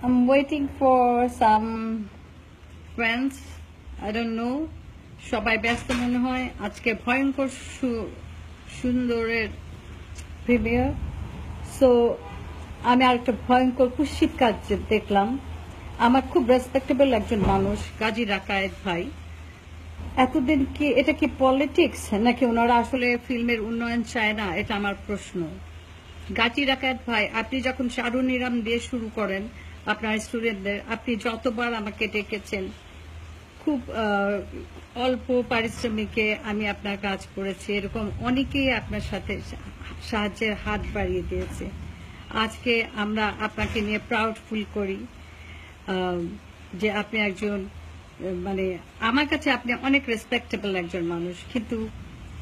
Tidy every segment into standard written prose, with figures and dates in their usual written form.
I'm waiting for some friends. I don't know. সবাই ব্যস্ত মনে হয় আজকে ভয়ঙ্কর সুন্দরের প্রিমিয়ার। সো আমি আরেকটা ভয়ঙ্কর কুৎসিত কাজ দেখলাম। আমার খুব রেসপেক্টেবল একজন মানুষ গাজী রাকায়েত ভাই, এতদিন কি এটা কি পলিটিক্স নাকি ওনারা আসলে ফিল্মের উন্নয়ন চায় না, এটা আমার প্রশ্ন। গাজী রাকায়েত ভাই, আপনি যখন চারুনিরাম দিয়ে শুরু করেন আপনার স্টুডেন্টদের, আপনি যতবার আমাকে ডেকেছেন, খুব অল্প পারিশ্রমিকে আমি আপনার কাজ করেছি, এরকম অনেকেই আপনার সাথে সাহায্যের হাত বাড়িয়ে দিয়েছে। আজকে আমরা আপনাকে নিয়ে প্রাউড ফিল করি যে আপনি একজন, মানে আমার কাছে আপনি অনেক রেসপেক্টেবল একজন মানুষ। কিন্তু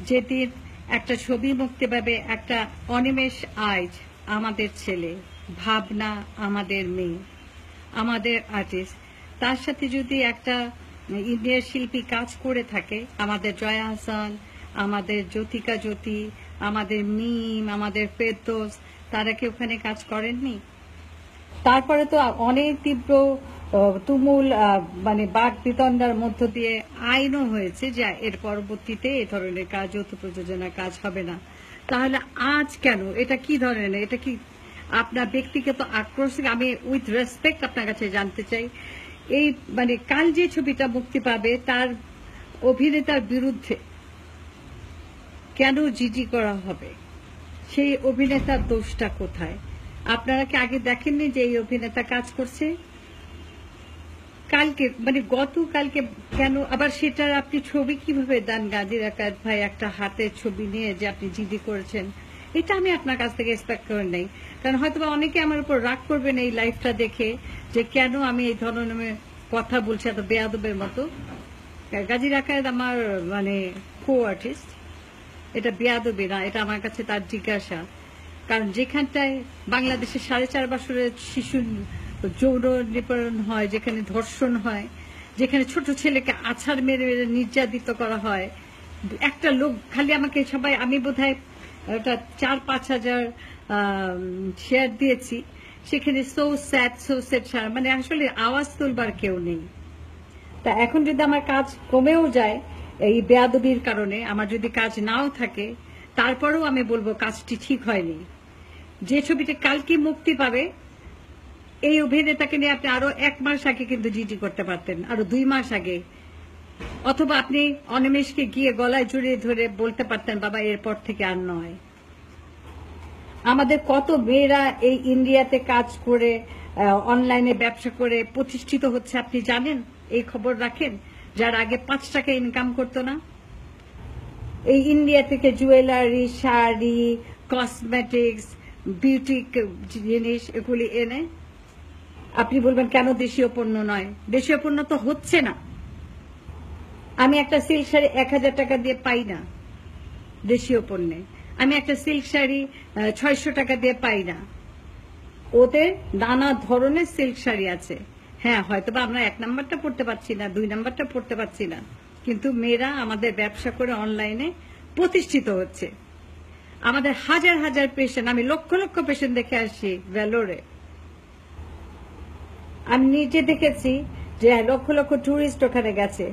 যেদিন একটা ছবি মুক্তি পাবে, একটা অনিমেষ আইজ আমাদের ছেলে, ভাবনা আমাদের মেয়ে, আমাদের আর্টিস্ট, তার সাথে যদি একটা ইন্ডিয়ার শিল্পী কাজ করে থাকে, আমাদের জয়া হাসান, আমাদের জ্যোতিকা জ্যোতি, আমাদের মিম, আমাদের ফেরদৌস, তারা কি ওখানে কাজ করেননি? তারপরে তো অনেক তীব্র তুমুল মানে বাক বিতণ্ডার মধ্য দিয়ে আইনও হয়েছে যে এর পরবর্তীতে এ ধরনের কাজ, যৌথ প্রযোজনার কাজ হবে না। তাহলে আজ কেন? এটা কি ধরনের? এটা কি আপনার ব্যক্তিগত আক্রোশ? আমি উইথ রেসপেক্ট আপনার কাছে জানতে চাই, এই মানে কাল যে ছবিটা মুক্তি পাবে তার অভিনেতার বিরুদ্ধে কেন জিডি করা হবে? সেই অভিনেতার দোষটা কোথায়? আপনারা কি আগে দেখেননি যে এই অভিনেতা কাজ করছে? কালকে মানে গতকালকে কেন আবার সেটার আপনি ছবি কিভাবে দেন গাজী রাকায়েত ভাই, একটা হাতের ছবি নিয়ে যে আপনি জিডি করেছেন? এটা আমি আপনার কাছ থেকে এক্সপেক্ট করেন নাই। কারণ হয়তো অনেকে আমার উপর রাগ করবেন এই লাইফটা দেখে যে কেন আমি এই ধরনের কথা বলছি এত বেয়াদবের মতো। গাজী রাকায়েত আমার মানে কো আর্টিস্ট, এটা বেয়াদবি না, এটা আমার কাছে তার জিজ্ঞাসা। কারণ যেখানটায় বাংলাদেশের 4.5 বছরের শিশু যৌন নিপীড়ন হয়, যেখানে ধর্ষণ হয়, যেখানে ছোট ছেলেকে আছাড় মেরে মেরে নির্যাতিত করা হয়, একটা লোক খালি আমাকে সবাই, আমি বোধহয় ওটা 4-5 হাজার শেয়ার দিয়েছি, সেখানে সো স্যাড মানে আসলে আওয়াজ তুলবার কেউ নেই। তা এখন যদি আমার কাজ কমেও যায় এই বেয়াদবির কারণে, আমার যদি কাজ নাও থাকে, তারপরেও আমি বলবো কাজটি ঠিক হয়নি। যে ছবিটা কালকে মুক্তি পাবে, এই অভিনেতাকে নিয়ে আপনি আরো 1 মাস আগে কিন্তু জিডি করতে পারতেন, আরো 2 মাস আগে, অথবা আপনি অনিমেষকে গিয়ে গলায় জড়িয়ে ধরে বলতে পারতেন বাবা এরপর থেকে আর নয়। আমাদের কত মেয়েরা এই ইন্ডিয়াতে কাজ করে অনলাইনে ব্যবসা করে প্রতিষ্ঠিত হচ্ছে আপনি জানেন? এই খবর রাখেন? যার আগে 5 টাকা ইনকাম করতো না, এই ইন্ডিয়া থেকে জুয়েলারি, শাড়ি, কসমেটিক্স, বিউটি জিনিস এগুলি এনে আপনি বলবেন কেন দেশীয় পণ্য নয়? দেশীয় পণ্য তো হচ্ছে না। আমি একটা সিল্ক শাড়ি 1000 টাকা দিয়ে পাই না দেশীয় পণ্যে, আমি একটা সিল্ক শাড়ি 600 টাকা দিয়ে পাই না। ওদের নানা ধরনের সিল্ক শাড়ি আছে। হ্যাঁ, হয়তোবা আমরা 1 নাম্বারটা পড়তে পারছি না, 2 নাম্বারটা পড়তে পারছি না, কিন্তু মেয়েরা আমাদের ব্যবসা করে অনলাইনে প্রতিষ্ঠিত হচ্ছে। আমাদের হাজার হাজার পেশেন্ট, আমি লক্ষ লক্ষ পেশেন্ট দেখে আসি ভেলোরে। আমি নিজে দেখেছি যে লক্ষ লক্ষ টুরিস্ট ওখানে গেছে,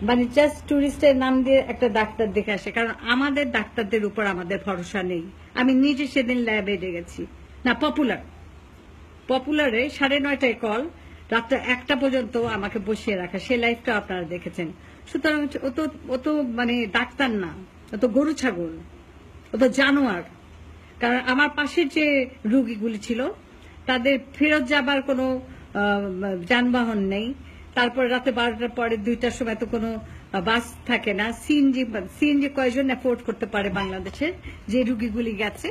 মানে জাস্ট টুরিস্টের নাম দিয়ে একটা ডাক্তার দেখে আসে, কারণ আমাদের ডাক্তারদের উপর আমাদের ভরসা নেই। আমি নিজে সেদিন ল্যাবে গেছি, না পপুলারে 9:30টায় কল, রাত্রে 1টা পর্যন্ত আমাকে বসিয়ে রাখা, সে লাইফটা আপনারা দেখেছেন। সুতরাং ও তো মানে ডাক্তার না, ও তো গরু ছাগল, ও তো জানোয়ার। কারণ আমার পাশের যে রোগীগুলি ছিল তাদের ফেরত যাবার কোনো যানবাহন নেই, তারপর রাতে 12টার পরে 2টার সময় তো কোনো বাস থাকে না, সিএনজি কয়জন অ্যাফোর্ড করতে পারে বাংলাদেশের যে রোগীগুলি গেছে?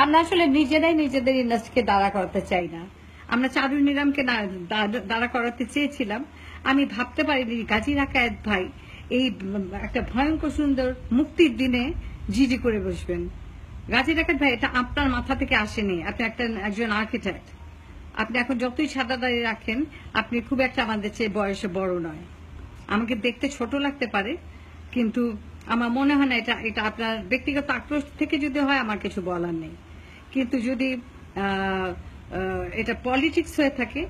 আমরা আসলে নিজেরাই নিজেদের ইন্ডাস্ট্রিকে দাঁড়া করাতে চাই না। আমরা চারুনিরামকে দাঁড়া করাতে চেয়েছিলাম, আমি ভাবতে পারিনি গাজী রাকায়েত ভাই এই একটা ভয়ঙ্কর সুন্দর মুক্তির দিনে জিডি করে বসবেন। গাজী রাকায়েত ভাই, এটা আপনার মাথা থেকে আসেনি। আপনি একজন আর্কিটেক্ট, আপনি এখন যতই সাদা দাড়ি রাখেন, আপনি খুব একটা আমাদের চেয়ে বয়সে বড় নয়। আমাকে দেখতে ছোট লাগতে পারে, কিন্তু আমার মনে হয় না এটা আপনার ব্যক্তিগত আক্রোশ থেকে যদি হয় আমার কিছু বলার নেই। কিন্তু যদি এটা পলিটিক্স হয়ে থাকে।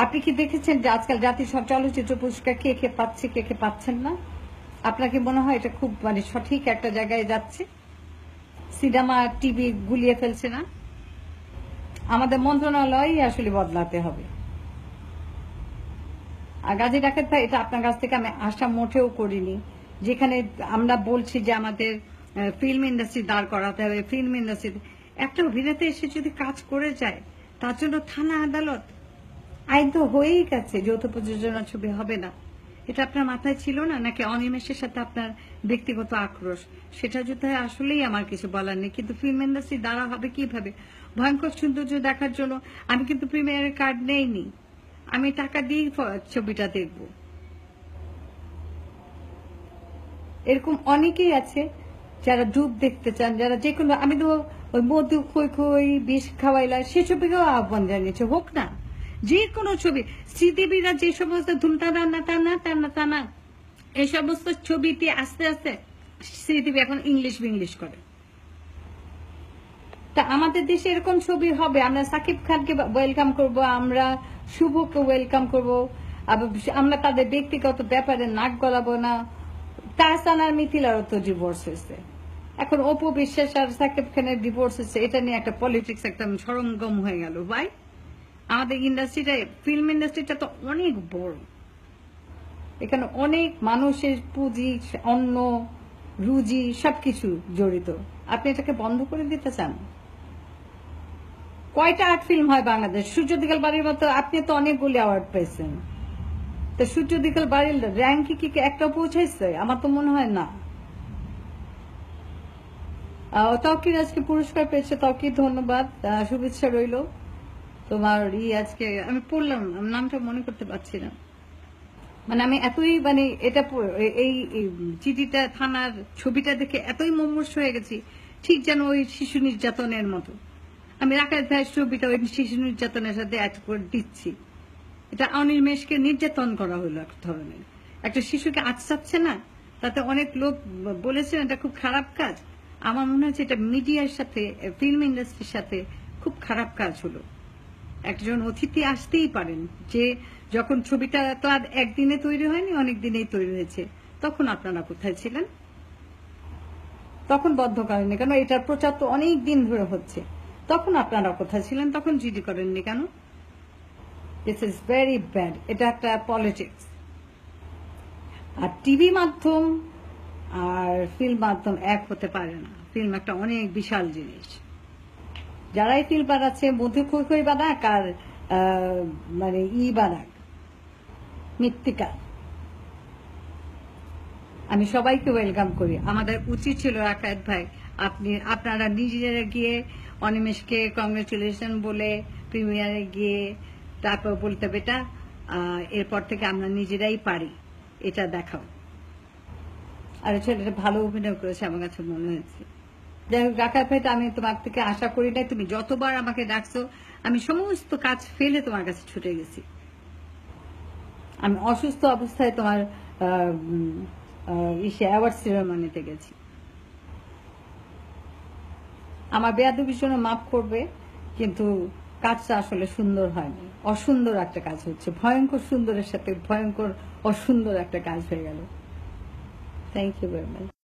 আপনি কি দেখেছেন যে আজকাল জাতীয় চলচ্চিত্র পুরস্কার কে কে পাচ্ছে, কে কে পাচ্ছেন না? আপনার কি মনে হয় এটা খুব সঠিক একটা জায়গায় যাচ্ছে? সিনেমা টিভি গুলিয়ে ফেলছে না? আমাদের মন্ত্রণালয়ই আসলে বদলাতে হবে। আর গাজী ডাকাত ভাই, এটা আপনার কাছ থেকে আমি আশা মোটেও করিনি, যেখানে আমরা বলছি যে আমাদের ফিল্ম ইন্ডাস্ট্রি দাঁড় করাতে হবে। ফিল্ম ইন্ডাস্ট্রি একটা অভিনেতা এসে যদি কাজ করে যায়, তার জন্য থানা আদালত, আইন তো হয়েই গেছে, যৌথ প্রযোজনা ছবি হবে না। এটা আপনার মাথায় ছিল না, নাকি অনিমেষের সাথে আপনার ব্যক্তিগত আক্রোশ? সেটা যদি আসলেই আমার কিছু বলার নেই, কিন্তু ফিল্ম ইন্ডাস্ট্রি দ্বারা হবে কিভাবে? ভয়ঙ্কর সৌন্দর্য দেখার জন্য আমি কিন্তু প্রিমিয়ারের কার্ড নেইনি, আমি টাকা দিয়েই ছবিটা দেখব। এরকম অনেকেই আছে যারা ডুব দেখতে চান, যারা যে কোনো, আমি তো ওই মধু খই খই বিষ খাওয়াইলা সে ছবিকেও আহ্বান জানিয়েছে, হোক না যে কোনো ছবি। শ্রীদেবীরা যে সমস্ত ধুমটানা টানা টানা টানা এই সমস্ত ছবিতে আস্তে আস্তে শ্রীদেবী এখন ইংলিশ করে। তা আমাদের দেশে এরকম ছবি হবে, আমরা সাকিব খানকে ওয়েলকাম করব, আমরা শুভকে ওয়েলকাম করব, আমরা তাদের ব্যক্তিগত ব্যাপারে নাক গলাবো না। তাহসান আর মিথিলারও তো ডিভোর্স হয়েছে, এখন অপু বিশ্বাস আর সাকিব খানের ডিভোর্স হয়েছে, এটা নিয়ে একটা পলিটিক্স একটা সরঞ্জাম হয়ে গেল। ভাই, আমাদের ইন্ডাস্ট্রিটা, ফিল্ম ইন্ডাস্ট্রিটা তো অনেক বড়, এখানে অনেক মানুষের পুঁজি, অন্ন, রুজি সবকিছু জড়িত। আপনি এটাকে বন্ধ করে দিতে চান? কয়টা আর্ট ফিল্ম হয় বাংলাদেশ? সূর্য দিগল বাড়ির মতো আপনি তো অনেকগুলি অ্যাওয়ার্ড পেয়েছেন, তো সূর্য দিগল বাড়ির র্যাঙ্কে কি একটা পৌঁছাইছে? আমার তো মনে হয় না। তৌকির আজকে পুরস্কার পেয়েছে, তৌকির ধন্যবাদ, শুভেচ্ছা রইল তোমার। আজকে আমি পড়লাম, নামটা মনে করতে পারছি না, আমি এতই এটা এই চিঠিটা, থানার ছবিটা দেখে এতই মুমূর্ষ হয়ে গেছি, ঠিক যেন ওই শিশু নির্যাতনের মতো। আমি রাকাত ভাইয়ের ছবিটা ওই শিশু নির্যাতনের সাথে অ্যাড করে দিচ্ছি। এটা অনিমেষকে নির্যাতন করা হলো এক ধরনের, একটা শিশুকে আচ্ছাচ্ছে না, তাতে অনেক লোক বলেছেন এটা খুব খারাপ কাজ। আমার মনে হচ্ছে এটা মিডিয়ার সাথে, ফিল্ম ইন্ডাস্ট্রির সাথে খুব খারাপ কাজ হলো। একজন অতিথি আসতেই পারেন, যে যখন ছবিটা তো আর একদিনে তৈরি হয়নি, অনেক দিনেই তৈরি হয়েছে, তখন আপনারা কোথায় ছিলেন? তখন বন্ধ করেননি কেন? এটার প্রচার তো অনেক দিন ধরে হচ্ছে, তখন আপনারা কোথায় ছিলেন? তখন জিডি করেননি কেন? This is very bad. এটা একটা পলিটিক্স। আর টিভি মাধ্যম আর ফিল্ম মাধ্যম এক হতে পারে না। ফিল্ম একটা অনেক বিশাল জিনিস। যারাই ফিল্ম বানাচ্ছে, মধু খই বানাক আর বানাক, মৃত্তিকা, আমি সবাইকে ওয়েলকাম করি। আমাদের উচিত ছিল রাকাত ভাই, আপনারা নিজেরা গিয়ে অনিমেষকে কংগ্রেচুলেশন বলে প্রিমিয়ারে গিয়ে তারপর বলতে হবে এটা, এরপর থেকে আমরা নিজেরাই পারি, এটা দেখাও। আর ছেলেটা ভালো অভিনয় করেছে আমার কাছে মনে হয়েছে। যাই হোক রাকাত ভাই, আমি তোমার থেকে আশা করি নাই, তুমি যতবার আমাকে ডাকছো আমি সমস্ত কাজ ফেলে তোমার কাছে ছুটে গেছি। আমি অসুস্থ অবস্থায় তোমার অ্যাওয়ার্ড সেরেমনিতে গেছি। আমার বেয়াদবির জন্য মাফ করবে, কিন্তু কাজটা আসলে সুন্দর হয়নি, অসুন্দর একটা কাজ হচ্ছে, ভয়ঙ্কর সুন্দরের সাথে ভয়ঙ্কর অসুন্দর একটা কাজ হয়ে গেল। Thank you very much.